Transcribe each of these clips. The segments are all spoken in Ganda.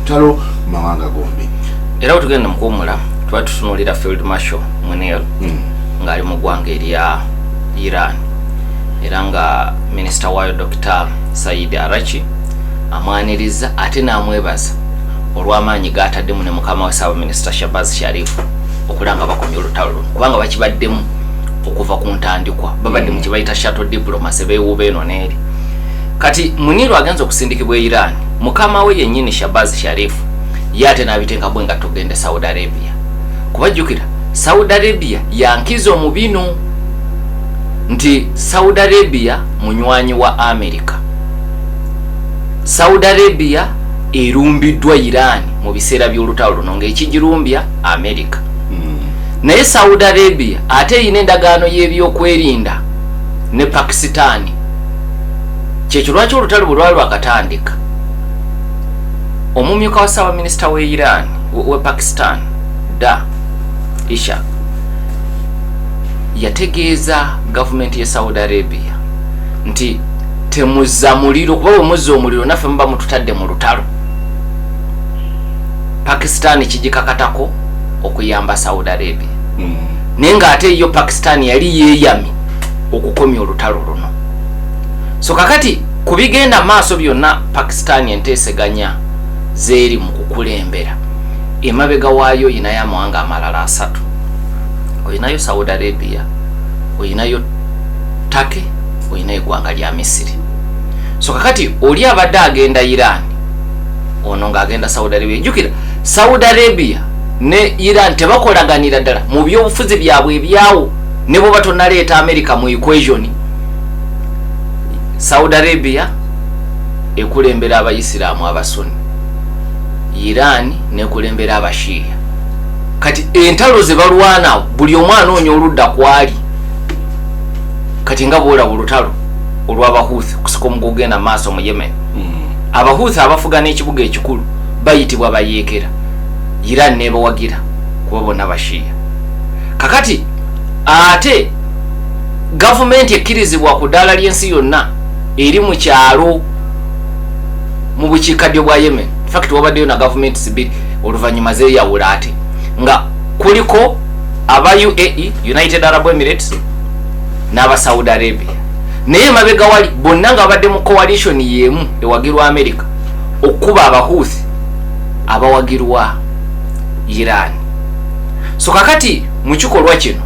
olutalo mawanga gombi. Era tugenda mukumula twatutunulira Field Marshal Munir ngali mu ggwanga erya Iran era nga Minister wayo Dr. Said Arachi amwaniriza ate n'amwebaza olw'amaanyi g'ataddemu ne mukama we Ssaabaminisita Shabazz Sharif okulanga bakomya olutalo luno kubanga bakibaddemu okuva ku ntandikwa babadde mu kibayita shuttle diplomacy beewuuba eno n'eri. Kati Munir agenza okusindikibwa Iran mukama we yennyini Shabazz Sharif yate n'abitenga bwe nga tugende Saudi Arabia kubajjukira Saudi Arabia yankizo mu bino nti Saudi Arabia munywanyi wa America. Saudi Arabia erumbiddwa Iran mu biseera by'olutalo luno ng'ekigirumbya America. Naye Saudi Arabia ate yina endagaano y'ebyokwerinda ne Pakistan. Kyekyo lwaki olutalo bwe lwali lwakatandika omumyuka wa Ssaabaminisita we Iran we Pakistan Ishaq yategeeza gavumenti ye Saudi Arabia nti temuzza muliro kuba bwe muzza omuliro naffe muba mututadde mu lutalo. Pakistan kigikakatako okuyamba Saudi Arabia naye ng'ate yo Pakistan yali yeeyami okukomya olutalo luno. So kakati kubigenda maaso byonna Pakistan enteeseganya zeeri mu kukulembera emabega waayo oyinayo amawanga amalala 3. Oyinayo Saudi Arabia, oyinayo Turkey, oyinayo eggwanga lya Misiri. So kakati oli abadde agenda Iran ono ng'agenda Saudi Arabia. Jjukira Saudi Arabia ne Iran tebakolaganira ddala mu byobufuzi byabwe ebyawo ne bwe batonaleeta America mu equation. Saudi Arabia ekulembera abayisiraamu abasuni, Iran nekulembera abashiya. Kati entalo ze balwana buli omwana onyo oludda kwali. Kati nga bwola olutalo olw'Abahuthi kusika omugugenda maaso mu Yemen. Abahuthi abafuga n'ekibuga ekikulu bayitibwa bayeekera. Iran nebawagira kuba bonna bashiya. Kakati ate gavumenti ekkirizibwa ku ddaala ly'ensi yonna eri mu kyalo mu bukiikaddyo bwa Yemen. In fact wabaddeyo na gavumenti zibiri oluvannyuma zeeyawula ate nga kuliko aba UAE United Arab Emirates n'aba Saudi Arabia. Naye mabega wali bonna nga babadde mu coalition yemu ewagirwa America okuba Abahuthi abawagirwa Iran. So kakati mu kikolwa kino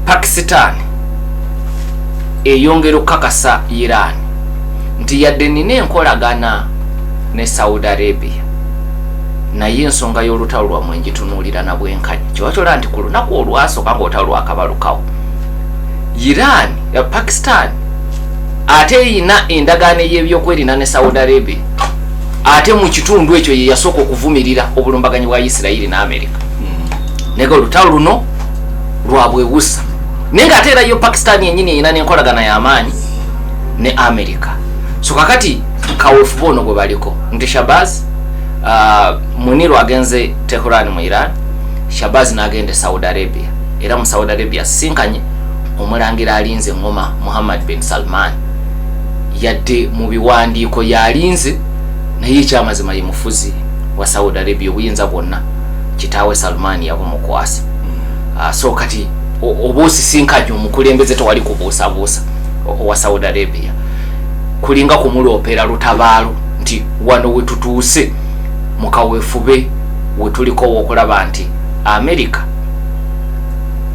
Pakistan eyongera okukakasa Iran nti yadde nina enkolagana ne Saudi Arabia naye ensonga y'olutalo lwammwe ngitunuulira na bwenkanya. Kiwakyola nti ku lunaku olwasooka ng'olutalo lwakabalukawo Iran ya Pakistan ate eyina endagaano y'ebyokwerinda ne Saudi Arabia ate mu kitundu ekyo ye yasooka okuvumirira obulumbaganyi bwa Isirayiri ne America. Naye olutalo luno lwabwebusa naye ng'ate era yo Pakistan yennyini eyina n'enkolagana y'amaanyi ne America. So kakati kaweefu bono gwe baliko nti Shabazz Munir agenze Tehran mu Iran, Shabazz n'agende Saudi Arabia. Era mu Saudi Arabia sinkanye omulangira alinze ngoma Muhammad bin Salman yadde mu biwandiiko yalinze naye ekyamazima ye mufuzi wa Saudi Arabia obuyinza bwonna kitaawe Salman yabumukwasa. So kati oba osisinkanye omukulembeze tewali kubuusabuusa wa Saudi Arabia kulinga kumuloopera lutabaalo nti wano wetutuuse mukaweefube wetuliko okulaba nti America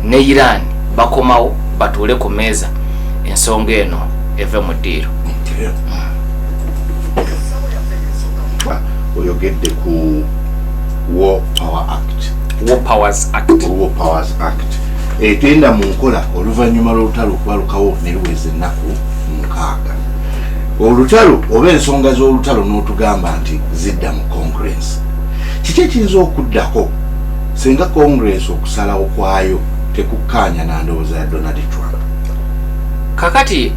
ne Iran bakomawo batuule ku meeza ensonga eno eve mu ddiiro. Oyogedde ku War Powers Act. Etenda mu nkola oluvannyuma lw'olutalo okubalukawo ne luweza ennaku 6. Olutalo oba ensonga z'olutalo n'otugamba nti zidda mu Congress. Kiki ekiyinza okuddako singa Congress okusalawo kwayo tekukkaanya na ndowooza ya Donald Trump? Kakati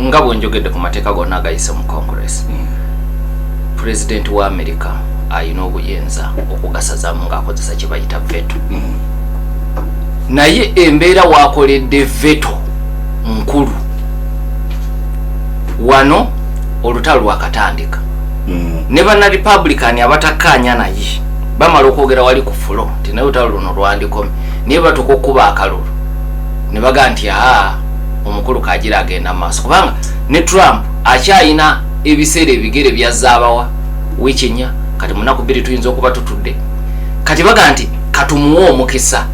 nga bwe njogedde ku mateeka gonna agayise mu Congress, President wa America ayina obuyinza okugasazaamu ng'akozesa kye bayita veto. Naye embeera waakoledde veto nkulu wano olutalo lwakatandika ne bana Republican abatakanya naye bamala okwogera wali ku fulo nti naye olutalo luno lwandikome niye batuka okuba akalulu ne baga nti omukulu kagira agenda maaso kubanga ne Trump akyayina ebiseera ebigere byazaabawa wekenya kati munaku bbiri tuyinza okuba tutudde kati baga nti katumuwa omukisa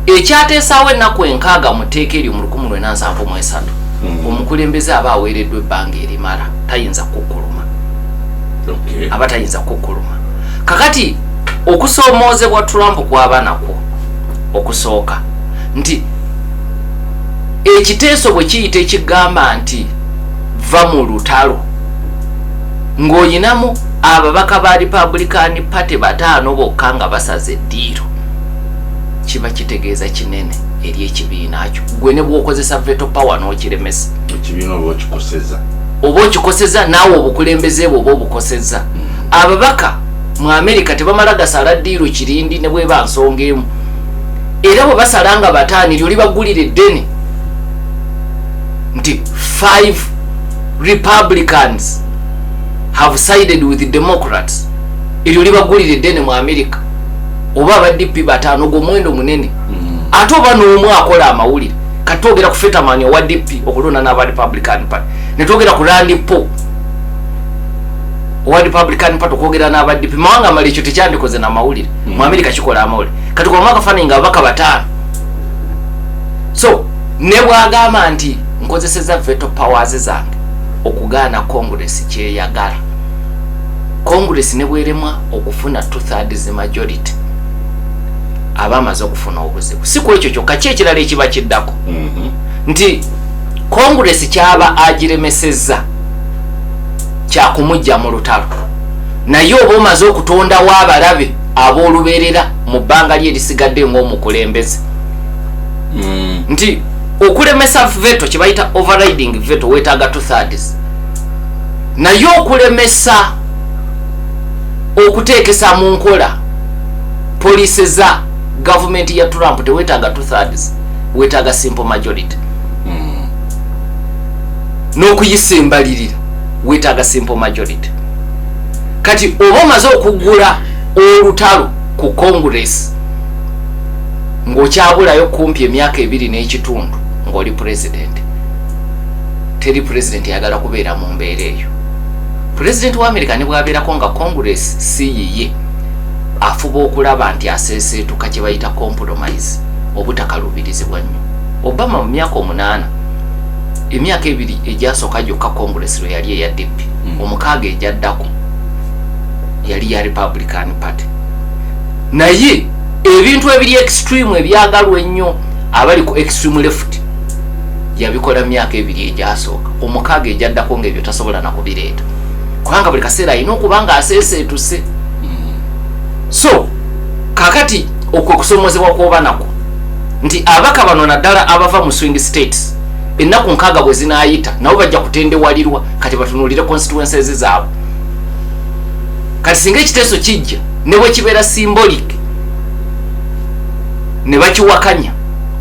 ekyateesaawo ennaku enkaaga mu tteeka eryo mu 1973 omukulembeze aba aweereddwa ebbanga erimala tayinza kukkuluma aba tayinza kukkuluma kakati okusoomoozebwa Trump kwaba nakwo okusooka nti ekiteeso bwe kiyita ekigamba nti va mu lutalo ng'oyinamu ababaka ba Republican Party 5 bokka nga basaze eddiiro kiba kitegeeza kinene eri ekibiina kyo gwe ne bw'okozesa veto power n'okiremesa ekibiina oba okikoseza naawe obukulembeze bwe oba obukoseza ababaka mu America tebamala gasala ddiiro kirindi ne bweba nsonga emu era bwe basala nga 5 lyo libagulira eddene nti 5 Republicans have sided with the Democrats eryo libagulira eddene mu America oba abadp 5 gw'omuwendo munene ate oba n'omu akola amawulire kati twogera ku Fetterman owa DP okulonda n'aba Republican Party ne twogera ku Rand Paul owa Republican Party okwogera n'aba DP mawanga mali ekyo tekyandikoze n'amawulire mu America kikola amawulire kati kwa mwaka fani nga abaka 5 so ne bwagamba nti nkozeseza veto powers zange okugaana Congress kyeyagala Congress ne bweremwa okufuna 2/3 majority abamaze okufuna obuzibu si ku ekyo kyokka kyekirala ekiba kiddako nti Congress kyaba agiremesezza kyakumujja mu lutalo naye oba omaze okutondawo abalabe ab'olubeerera mu bbanga lye erisigadde ng'omukulembeze nti okulemesa veto kibayita overriding veto weetaaga 2/3 naye okulemesa okuteekesa mu nkola poliisi za gavumenti ya Trump teweetaaga 2/3 weetaaga simple majority n'okuyisembalirira weetaaga simple majority kati oba omaze okugula olutalo ku Congress ng'okyabulayo kumpi emyaka 2 n'ekitundu ng'oli president teri president yagala kubeera mu mbeera eyo president wa America ne bwabeerako nga Congress si yiye afuba okulaba nti aseeseetuka kye bayita compromise obutakalubirizibwa nnyo Obama mu myaka 8 emyaka 2 egyasooka gyokka Congress lwe yali eya DP omukaaga ejaddako yali ya Republican Party naye ebintu ebiri extreme ebyagalwa ennyo abali ku extreme left yabikola myaka 2 egyasooka omukaaga ejaddako ng'ebyo tasobola na kubireeta kubanga buli kaseera alina okuba nga aseeseetuse so kakati okwo kusomozebwa kwoba nako nti abaka bano naddala abava mu swing states ennaku 6 bwe zinaayita nabo bajja kutendewalirwa kati batunuulire constituencies zaabwe kati singa ekiteeso kijja ne bwe kibeera symbolic ne bakiwakanya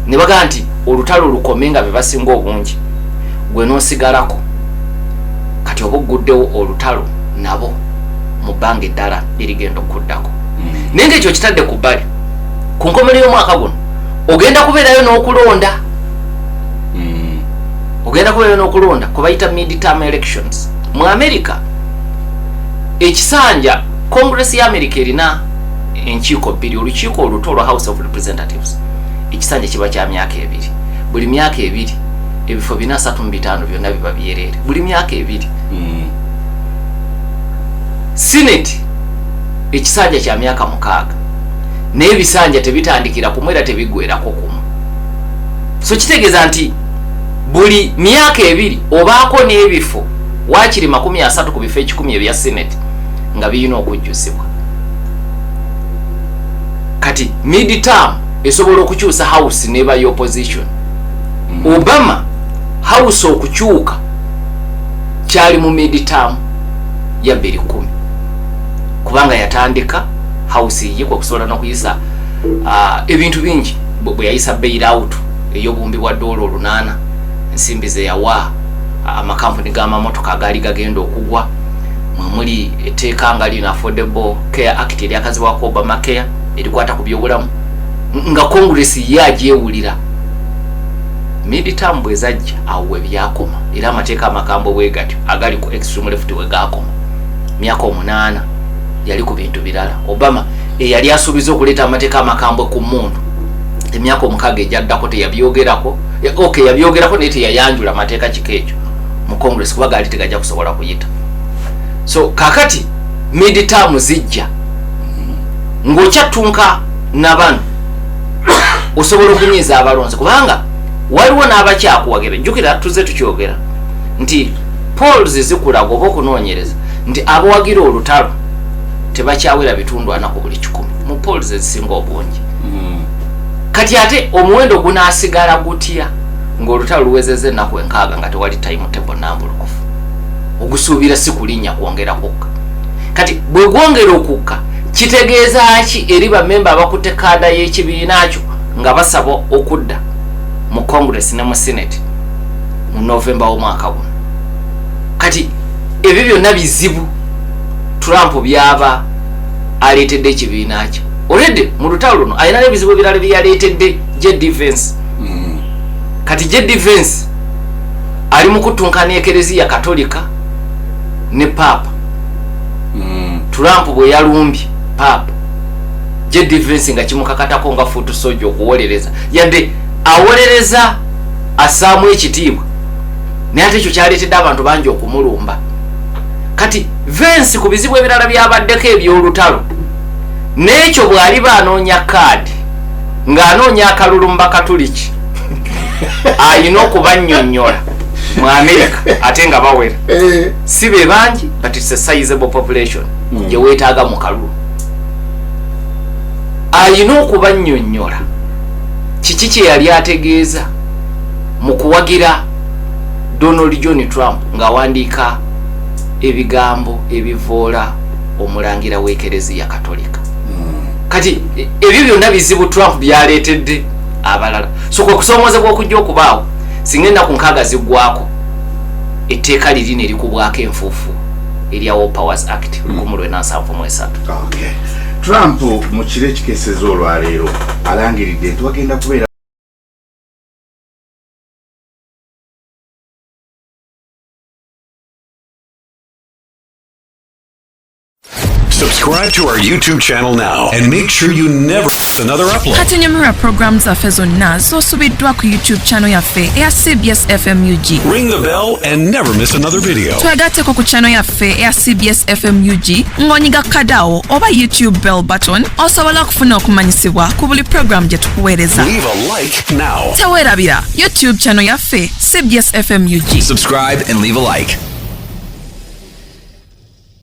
ne bagaa nti olutalo lukome nga be basinga obungi gwe n'osigalako kati oba ogguddewo olutalo nabo mu bbanga eddala erigenda okuddako naye ng'ekyo kitadde ku bbali ku nkomero y'omwaka guno ogenda kubeerayo n'okulonda ku bayita mid-term elections mu America ekisanja Congress ya America erina enkiiko 2 olukiiko oluto olwa House of Representatives ekisanja kiba kya myaka 2 buli myaka 2 ebifo 435 byonna biba byerere buli myaka 2 Senate ekisanja kya myaka 6 naye ebisanja tebitandikira kumwe era tebiggwerako kumu so kitegeeza nti buli myaka 2 obaako n'ebifo waakiri 30 ku bifo 10 ebya Senate nga birina okujjusibwa kati mid-term esobola okukyusa House neba y'opposition Obama House okukyuka kyali mu mid-term ya 2010 kubanga yatandika House ye kwa kusobola n'okuyisa ebintu bingi bwe yayisa bailout ey'obuwumbi bwa $8 nsimbi ze yawa amakampuni g'amamotoka agaali gagenda okugwa muli etteeka nga lino Affordable Care Act eryakazibwako Obamacare erikwata ku byobulamu nga Congress yagyewulira midterm bwezajja awo we byakoma era amateeka amakambo bwe gatyo agali ku extreme left we gakoma myaka 8 yali ku bintu birala. Obama yali asuubiza okuleeta amateeka amakambwe ku muntu emyaka 6 ejaddako teyabyogerako. Okay, yabyogerako naye teyayanjula amateeka kikeekyo mu Congress kuba gaali tegajja kusobola kuyita. So kakati midterm zijja ng'okyattunka nabano osobola okunyiza abalonzi kubanga waliwo n'abakyakuwagira. Jjukira tuze tukyogera nti polls zikulaga oba okunoonyereza nti abawagira olutalo tebakyawera bitundu 4 ku buli 10 mu polls ezisinga obungi. Kati ate omuwendo gunaasigala gutya ng'olutalo luwezezza ennaku 6 nga tewali timetable nambulukufu. Ogusuubira si kulinnya kwongera kukka. Kati bwe gwongera okukka kitegeeza ki eri bammemba abakutte kaada y'ekibiina kyo nga basaba okudda mu Congress ne mu Senate mu November w'omwaka guno. Kati ebyo byonna bizibu Trump byaba aleetedde ekibiina kye. Already mu lutalo luno ayina n'ebizibu birala bye yaleetedde Jet Defense. Kati Jet Defense ali mu kutunkana Ekereziya Katolika ne Papa. Trump bwe yalumbye Papa Jet Defense nga kimukakatako nga futu sojo okuwolereza yadde awolereza asaamu ekitiibwa naye ate ekyo kyaleetedde abantu bangi okumulumba. Kati Vance ku bizibu ebirala byabaddeko ebyolutalo n'ekyo bw'ali baanoonya kaadi ng'anoonya akalulu mu Bakatuliki ayina okubannyonnyola mu America ate nga bawera si be bangi but it's a sizable population gye weetaaga mu kalulu. Ayina okubannyonnyola kiki kye yali ategeeza mu kuwagira Donald John Trump ng'awandiika ebigambo ebivoola omulangira w'Ekereziya Katolika. Kati ebyo byonna bizibu Trump byaleetedde abalala. So kwe kusoomozebwa okujja okubaawo singa ennaku 6 ziggwako etteeka liri ne likubwako enfuufu erya War Powers Act 1973. Okay. Trump mu kiro ekikeeseza olwaleero alangiridde nti wagenda kubeera Subscribe to our YouTube channel now and make sure you never miss another upload. Katinyamira programs zaffe zonna z'osubiddwa ku YouTube channel yaffe eya CBS FM UG. Ring the bell and never miss another video. Twagatteko ku channel yaffe eya CBS FM UG ng'onyiga kadawo oba YouTube bell button osobola okufuna okumanyisibwa ku buli program gye tukuweereza. Leave a like now. Teweerabira YouTube channel yaffe CBS FM UG. Subscribe and leave a like.